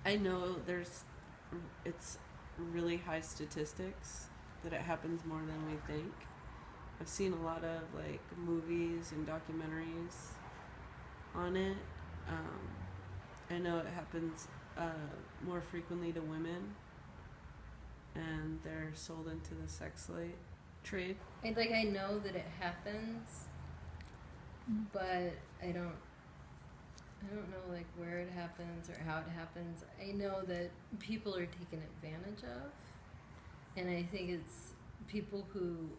I know it's really high statistics that it happens more than we think. I've seen a lot of like movies and documentaries on it. I know it happens more frequently to women, and they're sold into the sex slave trade. I know that it happens, but I don't know like where it happens or how it happens. I know that people are taken advantage of, and I think it's people who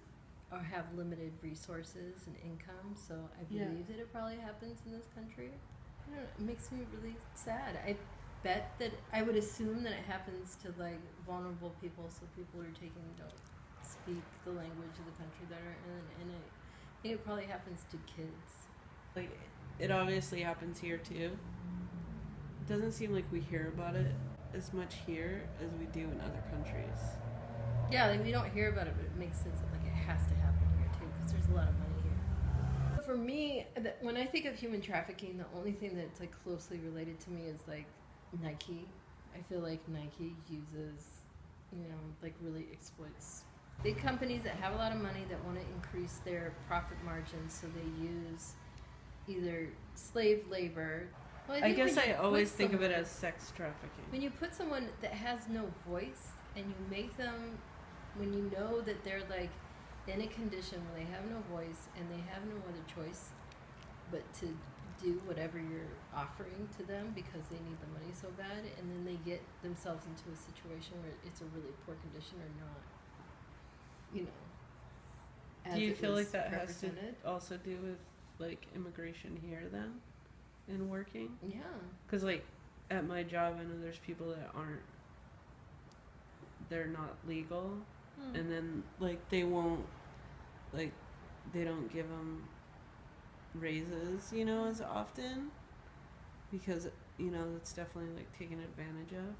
have limited resources and income. So I believe that it probably happens in this country. I don't know, it makes me really sad. I bet that I would assume that it happens to like vulnerable people, so people who are taken don't speak the language of the country that are in, and I think it probably happens to kids. Like, it obviously happens here too. It doesn't seem like we hear about it as much here as we do in other countries. Yeah, like we don't hear about it, but it makes sense that like it has to happen here too, because there's a lot of money here. For me, when I think of human trafficking, the only thing that's like closely related to me is like Nike. I feel like Nike uses, like really exploits big companies that have a lot of money that want to increase their profit margins, so they use either slave labor. Well, I guess I always think of it as sex trafficking. When you put someone that has no voice and you make them, when you know that they're like in a condition where they have no voice and they have no other choice but to do whatever you're offering to them because they need the money so bad, and then they get themselves into a situation where it's a really poor condition or not, do you feel like that has to also do with like immigration here then and working? Yeah, because like at my job I know there's people that they're not legal, and then like they won't, like they don't give them raises as often because it's definitely like taken advantage of.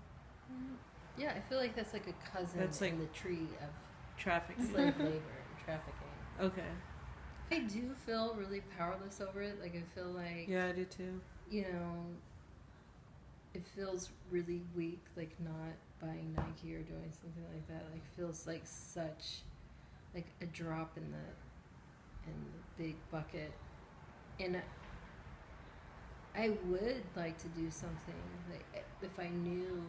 Yeah, I feel like that's like a cousin That's like in the tree of trafficking. slave labor and trafficking. Okay. I do feel really powerless over it. Like I feel like, yeah, I do too. It feels really weak, like not buying Nike or doing something like that. Like feels like such like a drop in the big bucket. And I would like to do something like if I knew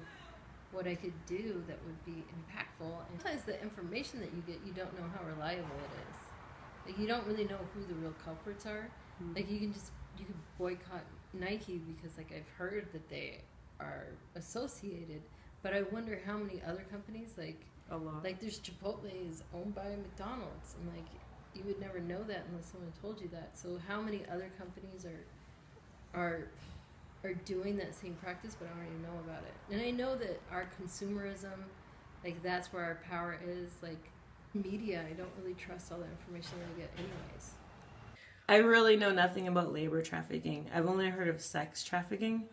what I could do that would be impactful. And sometimes the information that you get, you don't know how reliable it is. Like you don't really know who the real culprits are. Like you can boycott Nike because like I've heard that they are associated, but I wonder how many other companies, like a lot. Like there's Chipotle is owned by McDonald's, and like you would never know that unless someone told you that. So how many other companies are doing that same practice, but I don't even know about it. And I know that our consumerism, like that's where our power is. Like media, I don't really trust all the information that I get anyways. I really know nothing about labor trafficking. I've only heard of sex trafficking,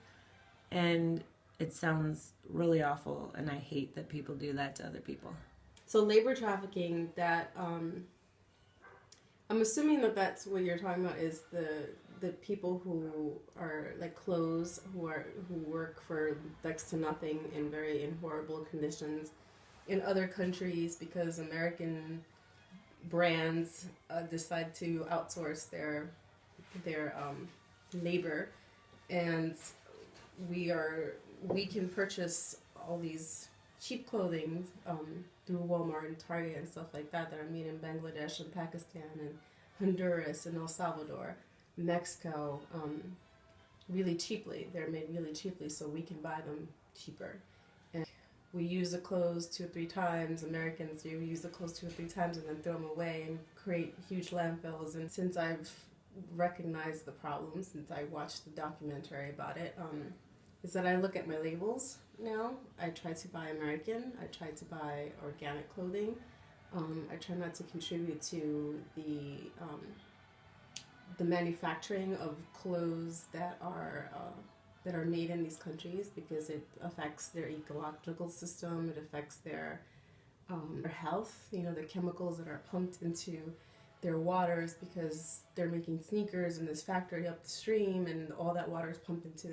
and it sounds really awful, and I hate that people do that to other people. So labor trafficking, that I'm assuming that that's what you're talking about is the people who are like clothes, who work for next to nothing in horrible conditions in other countries because American brands decide to outsource their labor, and we can purchase all these cheap clothing through Walmart and Target and stuff like that are made in Bangladesh and Pakistan and Honduras and El Salvador, Mexico, really cheaply. They're made really cheaply, so we can buy them cheaper. And we use the clothes 2 or 3 times. Americans do use the clothes 2 or 3 times and then throw them away and create huge landfills. And since I've recognized the problem, since I watched the documentary about it, is that I look at my labels now. I try to buy American. I try to buy organic clothing. I try not to contribute to the manufacturing of clothes that are made in these countries, because it affects their ecological system. It affects their health. The chemicals that are pumped into their waters because they're making sneakers in this factory up the stream, and all that water is pumped into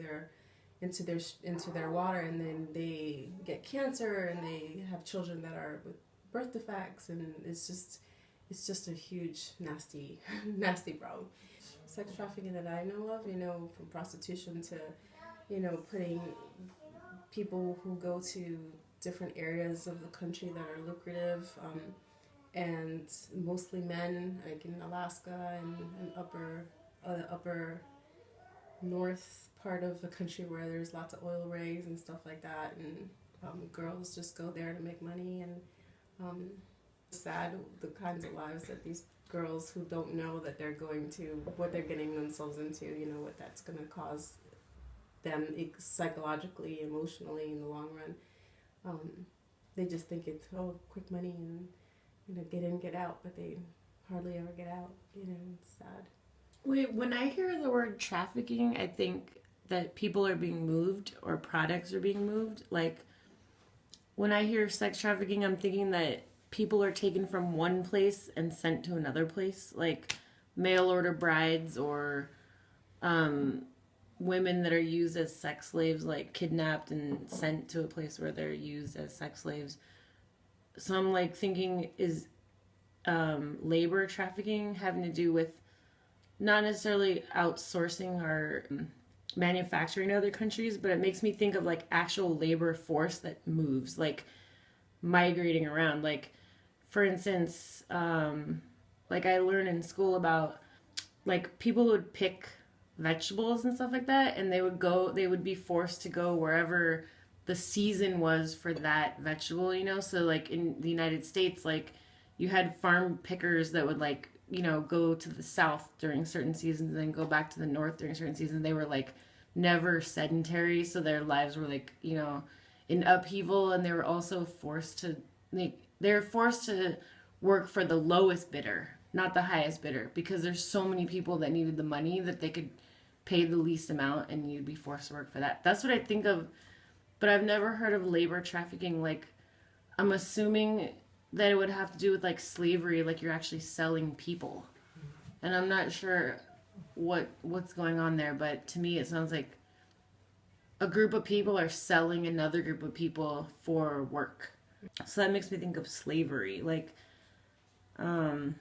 into their water, and then they get cancer and they have children that are with birth defects, and it's just a huge nasty nasty problem. Sex trafficking that I know of, from prostitution to, putting people who go to different areas of the country that are lucrative, and mostly men, like in Alaska and upper north part of the country where there's lots of oil rigs and stuff like that, and girls just go there to make money, and sad the kinds of lives that these girls who don't know that they're going to, what they're getting themselves into, what that's going to cause them psychologically, emotionally in the long run. They just think it's quick money and get in, get out, but they hardly ever get out. It's sad. Wait, when I hear the word trafficking, I think that people are being moved or products are being moved. Like, when I hear sex trafficking, I'm thinking that people are taken from one place and sent to another place, like mail order brides or women that are used as sex slaves, like kidnapped and sent to a place where they're used as sex slaves. So I'm like thinking, is labor trafficking having to do with not necessarily outsourcing or manufacturing in other countries, but it makes me think of like actual labor force that moves, like migrating around. Like, for instance, like I learned in school about like people who would pick vegetables and stuff like that, and they would be forced to go wherever the season was for that vegetable, so like in the United States, like you had farm pickers that would like go to the south during certain seasons and then go back to the north during certain seasons. They were like never sedentary, so their lives were like in upheaval, and they were also forced to work for the lowest bidder, not the highest bidder, because there's so many people that needed the money that they could pay the least amount, and you'd be forced to work for that. That's what I think of, but I've never heard of labor trafficking. Like, I'm assuming that it would have to do with like slavery, like you're actually selling people, and I'm not sure what's going on there, but to me it sounds like a group of people are selling another group of people for work. So that makes me think of slavery, like you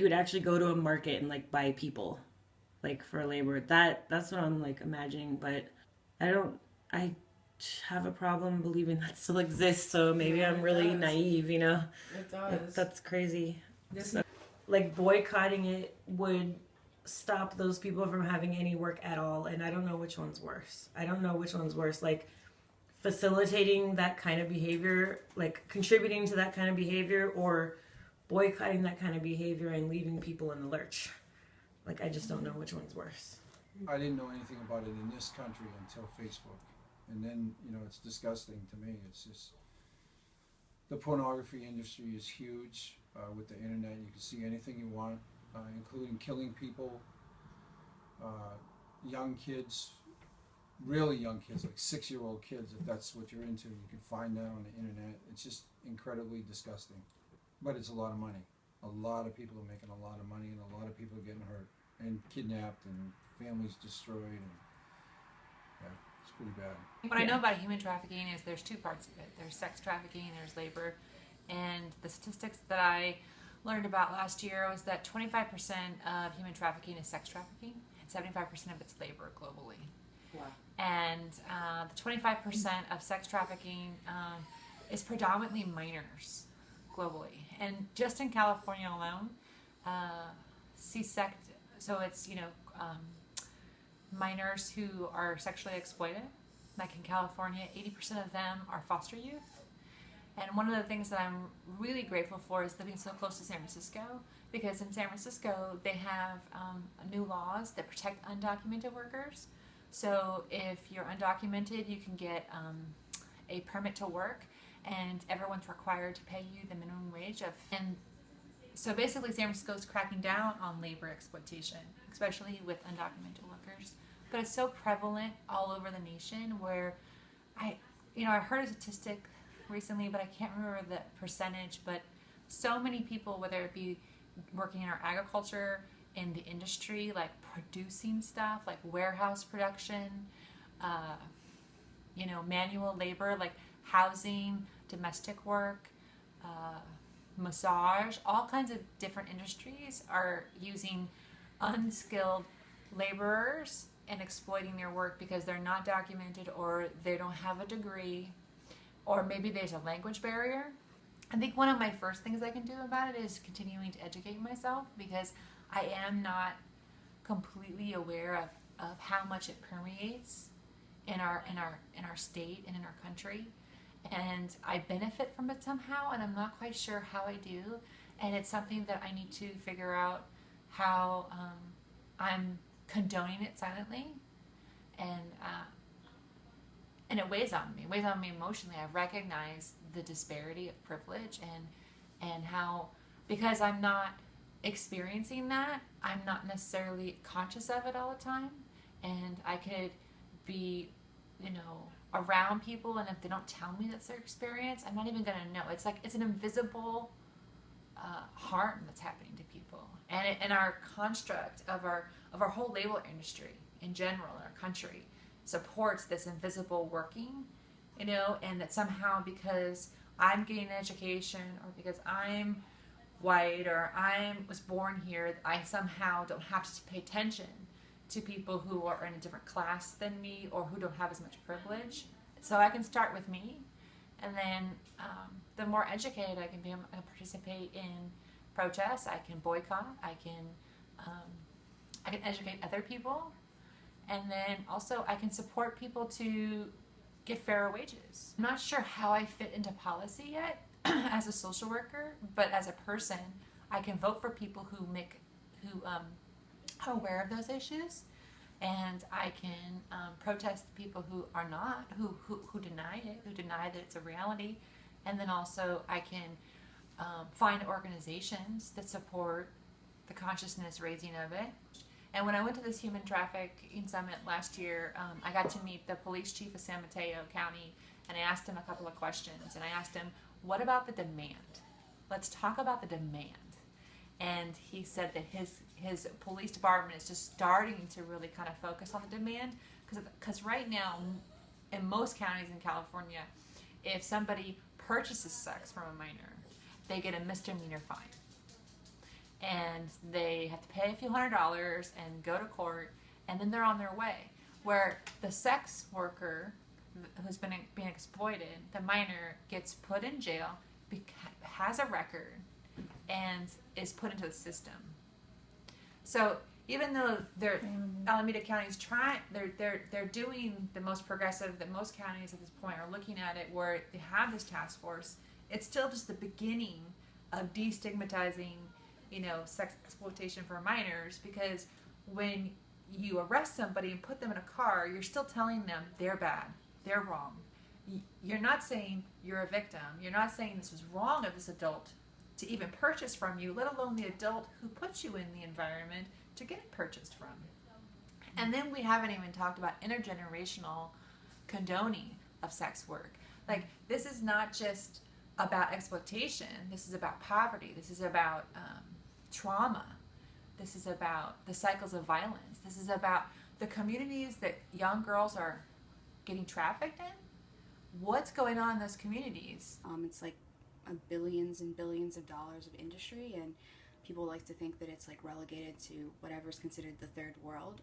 would actually go to a market and like buy people, like for labor. That's what I'm like imagining, but I have a problem believing that still exists, so maybe I'm really naive, It does. That's crazy. So, like, boycotting it would stop those people from having any work at all, and I don't know which one's worse. Like, facilitating that kind of behavior, like contributing to that kind of behavior, or boycotting that kind of behavior and leaving people in the lurch. Like, I just don't know which one's worse. I didn't know anything about it in this country until Facebook. And then, it's disgusting to me. It's just, the pornography industry is huge. With the internet, you can see anything you want, including killing people, young kids, really young kids, like 6-year-old kids, if that's what you're into. You can find that on the internet. It's just incredibly disgusting. But it's a lot of money. A lot of people are making a lot of money, and a lot of people are getting hurt and kidnapped and families destroyed. And yeah, it's pretty bad. What I know about human trafficking is there's two parts of it. There's sex trafficking, there's labor. And the statistics that I learned about last year was that 25% of human trafficking is sex trafficking, and 75% of it's labor globally. Wow. And the 25% of sex trafficking is predominantly minors globally. And just in California alone, C-sect, so it's, minors who are sexually exploited. Like in California, 80% of them are foster youth. And one of the things that I'm really grateful for is living so close to San Francisco, because in San Francisco, they have new laws that protect undocumented workers. So if you're undocumented, you can get a permit to work, and everyone's required to pay you the minimum wage and so basically San Francisco is cracking down on labor exploitation, especially with undocumented workers. But it's so prevalent all over the nation where I heard a statistic recently, but I can't remember the percentage, but so many people, whether it be working in our agriculture, in the industry, like producing stuff, like warehouse production, manual labor like housing, domestic work, massage, all kinds of different industries are using unskilled laborers and exploiting their work because they're not documented or they don't have a degree or maybe there's a language barrier. I think one of my first things I can do about it is continuing to educate myself because I am not completely aware of how much it permeates in our state and in our country, and I benefit from it somehow, and I'm not quite sure how I do, and it's something that I need to figure out how I'm condoning it silently, and it weighs on me. It weighs on me emotionally. I recognize the disparity of privilege and how, because I'm not experiencing that, I'm not necessarily conscious of it all the time, and I could be, around people, and if they don't tell me that's their experience, I'm not even gonna know. It's like it's an invisible harm that's happening to people, and our construct of our whole labor industry in general in our country supports this invisible working, and that somehow because I'm getting an education or because I'm white or I was born here, I somehow don't have to pay attention to people who are in a different class than me or who don't have as much privilege. So I can start with me, and then the more educated I can be, I can participate in protests, I can boycott, I can educate other people, and then also I can support people to get fairer wages. I'm not sure how I fit into policy yet as a social worker, but as a person, I can vote for people who are aware of those issues, and I can protest people who are not, who deny it, who deny that it's a reality, and then also I can find organizations that support the consciousness raising of it. And when I went to this human trafficking summit last year, I got to meet the police chief of San Mateo County, and I asked him a couple of questions, and I asked him, what about the demand? Let's talk about the demand. And he said that his police department is just starting to really kind of focus on the demand, because right now in most counties in California, if somebody purchases sex from a minor, they get a misdemeanor fine, and they have to pay a few $100s and go to court, and then they're on their way. Where the sex worker who's been being exploited, the minor, gets put in jail, has a record, and is put into the system. So even though Alameda County's trying, they're doing the most progressive that most counties at this point are looking at it, where they have this task force. It's still just the beginning of destigmatizing, sex exploitation for minors, because when you arrest somebody and put them in a car, you're still telling them they're bad, they're wrong. You're not saying you're a victim. You're not saying this was wrong of this adult to even purchase from you, let alone the adult who puts you in the environment to get it purchased from. And then we haven't even talked about intergenerational condoning of sex work. Like, this is not just about exploitation. This is about poverty. This is about trauma. This is about the cycles of violence. This is about the communities that young girls are getting trafficked in. What's going on in those communities? It's like billions and billions of dollars of industry, and people like to think that it's like relegated to whatever's considered the third world,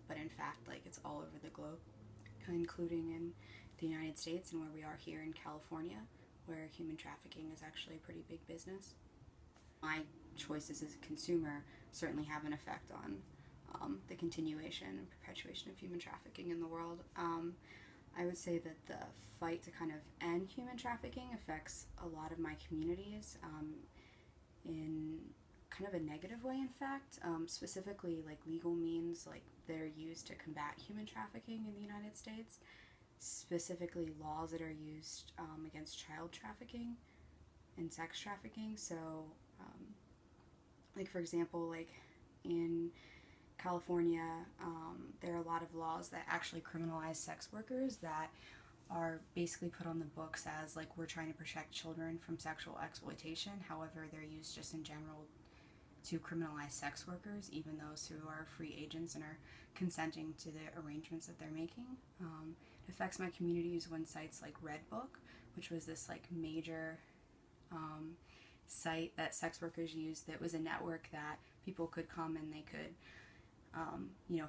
but in fact, like, it's all over the globe, including in the United States and where we are here in California, where human trafficking is actually a pretty big business. My choices as a consumer certainly have an effect on the continuation and perpetuation of human trafficking in the world. I would say that the fight to kind of end human trafficking affects a lot of my communities in kind of a negative way, in fact. Specifically, like, legal means, like, they're used to combat human trafficking in the United States. Specifically, laws that are used against child trafficking and sex trafficking. So, like, for example, like, in California, there are a lot of laws that actually criminalize sex workers that are basically put on the books as, like, we're trying to protect children from sexual exploitation. However, they're used just in general to criminalize sex workers, even those who are free agents and are consenting to the arrangements that they're making. It affects my communities when sites like Redbook, which was this like major site that sex workers used, that was a network that people could come and they could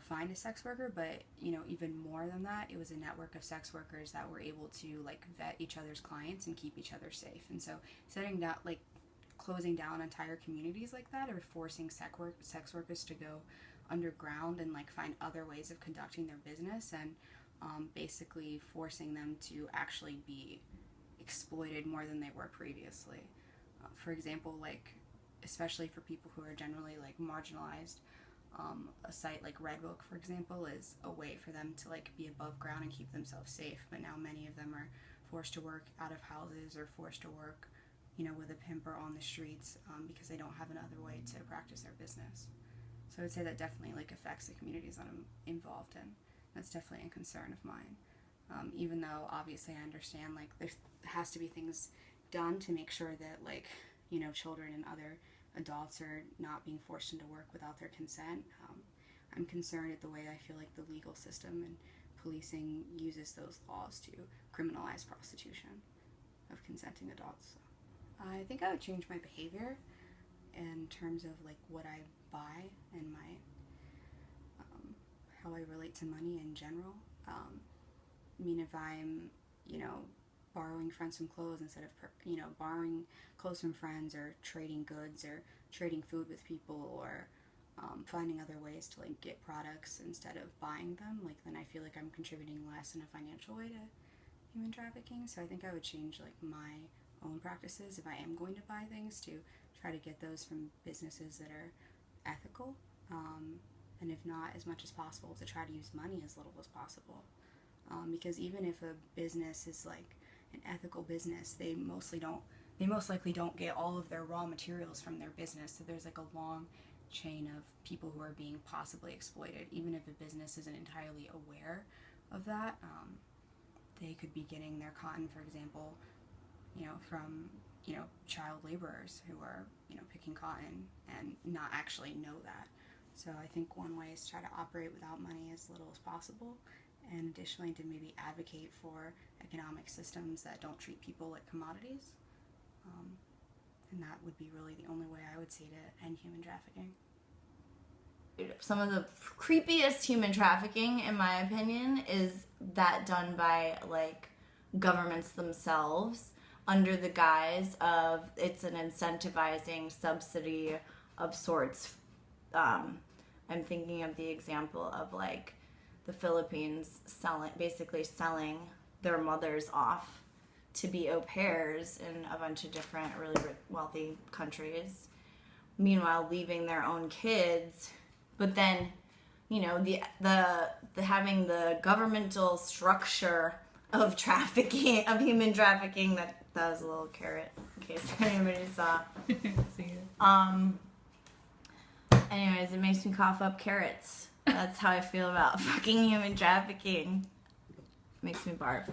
find a sex worker, but even more than that, it was a network of sex workers that were able to like vet each other's clients and keep each other safe. And so setting down, like closing down entire communities like that, or forcing sex workers to go underground and like find other ways of conducting their business, and basically forcing them to actually be exploited more than they were previously. For example, like especially for people who are generally like marginalized, a site like Redbook, for example, is a way for them to like be above ground and keep themselves safe. But now many of them are forced to work out of houses, or forced to work, with a pimp or on the streets, because they don't have another way to practice their business. So I would say that definitely like affects the communities that I'm involved in. That's definitely a concern of mine. Even though obviously I understand like there has to be things done to make sure that like children and other adults are not being forced into work without their consent. I'm concerned at the way I feel like the legal system and policing uses those laws to criminalize prostitution of consenting adults. I think I would change my behavior in terms of like what I buy and my how I relate to money in general. If I'm borrowing friends some clothes instead of borrowing clothes from friends, or trading goods, or trading food with people, or finding other ways to like get products instead of buying them, like then I feel like I'm contributing less in a financial way to human trafficking. So I think I would change like my own practices if I am going to buy things, to try to get those from businesses that are ethical, and if not, as much as possible, to try to use money as little as possible, because even if a business is like an ethical business, they most likely don't get all of their raw materials from their business. So there's like a long chain of people who are being possibly exploited. Even if a business isn't entirely aware of that, they could be getting their cotton, for example, from child laborers who are picking cotton and not actually know that. So I think one way is to try to operate without money as little as possible, and additionally to maybe advocate for economic systems that don't treat people like commodities. And that would be really the only way I would see to end human trafficking. Some of the creepiest human trafficking, in my opinion, is that done by like governments themselves under the guise of it's an incentivizing subsidy of sorts. I'm thinking of the example of like the Philippines basically selling their mothers off to be au pairs in a bunch of different really wealthy countries, meanwhile leaving their own kids. But then the having the governmental structure of trafficking, of human trafficking, that was a little carrot in case anybody saw. Anyways, it makes me cough up carrots. That's how I feel about fucking human trafficking. Makes me barf.